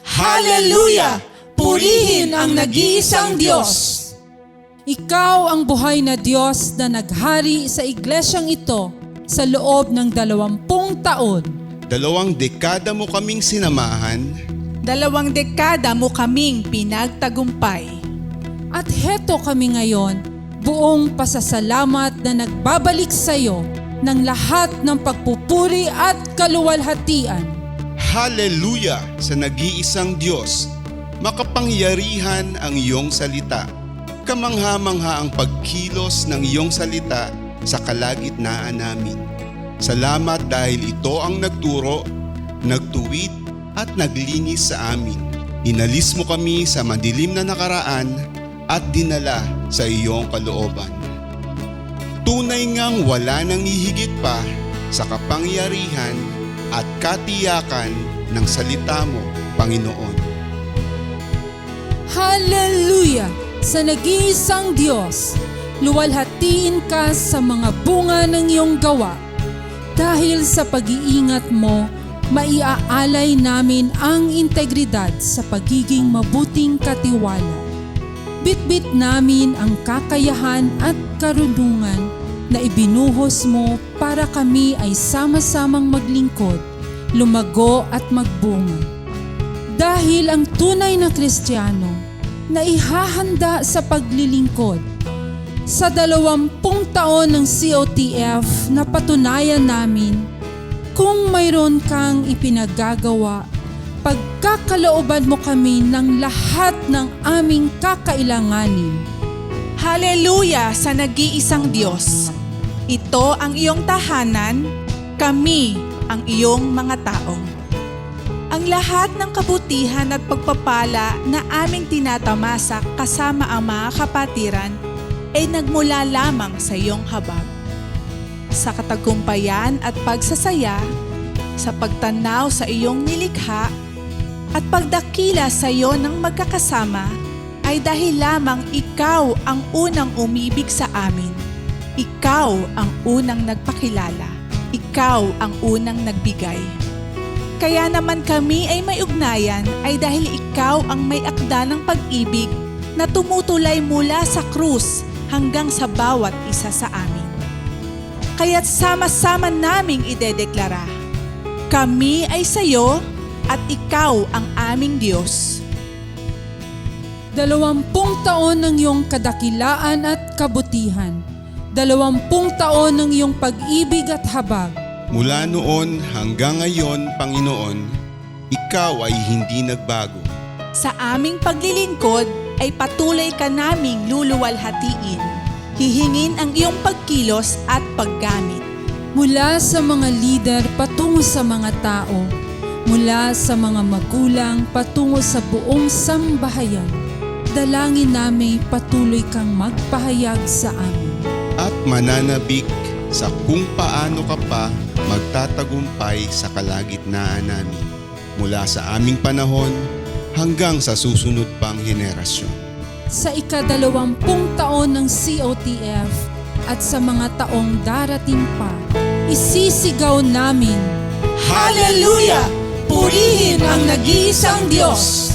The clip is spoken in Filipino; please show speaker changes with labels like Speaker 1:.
Speaker 1: Hallelujah! Purihin ang nag-iisang Diyos!
Speaker 2: Ikaw ang buhay na Diyos na naghari sa iglesyang ito sa loob ng 20 taon.
Speaker 3: 2 dekada mo kaming sinamahan,
Speaker 1: 2 dekada mo kaming pinagtagumpay.
Speaker 2: At heto kami ngayon, buong pasasalamat na nagbabalik sa iyo ng lahat ng pagpupuri at kaluwalhatian.
Speaker 3: Hallelujah sa nag-iisang Diyos. Makapangyarihan ang iyong salita. Kamangha-mangha ang pagkilos ng iyong salita sa kalagitnaan namin. Salamat dahil ito ang nagturo, nagtuwid at naglinis sa amin. Inalis mo kami sa madilim na nakaraan at dinala sa iyong kalooban. Tunay ngang wala nang hihigit pa sa kapangyarihan at katiyakan ng salita mo, Panginoon.
Speaker 2: Hallelujah! Sa nag-iisang Diyos, luwalhatiin ka sa mga bunga ng iyong gawa. Dahil sa pag-iingat mo, maiaalay namin ang integridad sa pagiging mabuting katiwala. Bitbit namin ang kakayahan at karunungan na ibinuhos mo para kami ay sama-samang maglingkod, lumago at magbunga. Dahil ang tunay na Kristiyano na ihahanda sa paglilingkod. Sa 20 taon ng COTF, napatunayan namin kung mayroon kang ipinagagawa, pagkakalooban mo kami ng lahat ng aming kakailanganin.
Speaker 1: Hallelujah sa nag-iisang Diyos! Ito ang iyong tahanan, kami ang iyong mga tao. Ang lahat ng kabutihan at pagpapala na aming tinatamasa kasama ang mga kapatiran ay nagmula lamang sa iyong habag. Sa katagumpayan at pagsasaya, sa pagtanaw sa iyong nilikha, at pagdakila sa iyo ng magkakasama, ay dahil lamang ikaw ang unang umibig sa amin. Ikaw ang unang nagpakilala. Ikaw ang unang nagbigay. Kaya naman kami ay may ugnayan ay dahil ikaw ang may akda ng pag-ibig na tumutulay mula sa krus hanggang sa bawat isa sa amin. Kaya't sama-sama naming idedeklara, kami ay sa iyo at ikaw ang aming Diyos.
Speaker 2: 20 taon ng iyong kadakilaan at kabutihan. 20 taon ng iyong pag-ibig at habag.
Speaker 3: Mula noon hanggang ngayon, Panginoon, ikaw ay hindi nagbago.
Speaker 1: Sa aming paglilingkod ay patuloy ka naming luluwalhatiin. Hihingin ang iyong pagkilos at paggamit.
Speaker 2: Mula sa mga lider patungo sa mga tao, mula sa mga magulang patungo sa buong sambahayan, dalangin namin patuloy kang magpahayag sa amin.
Speaker 3: At mananabik sa kung paano ka pa magtatagumpay sa kalagitnaan namin mula sa aming panahon hanggang sa susunod pang henerasyon.
Speaker 2: Sa ika-20 taon ng COTF at sa mga taong darating pa, isisigaw namin,
Speaker 1: Hallelujah! Purihin ang nag-iisang Diyos!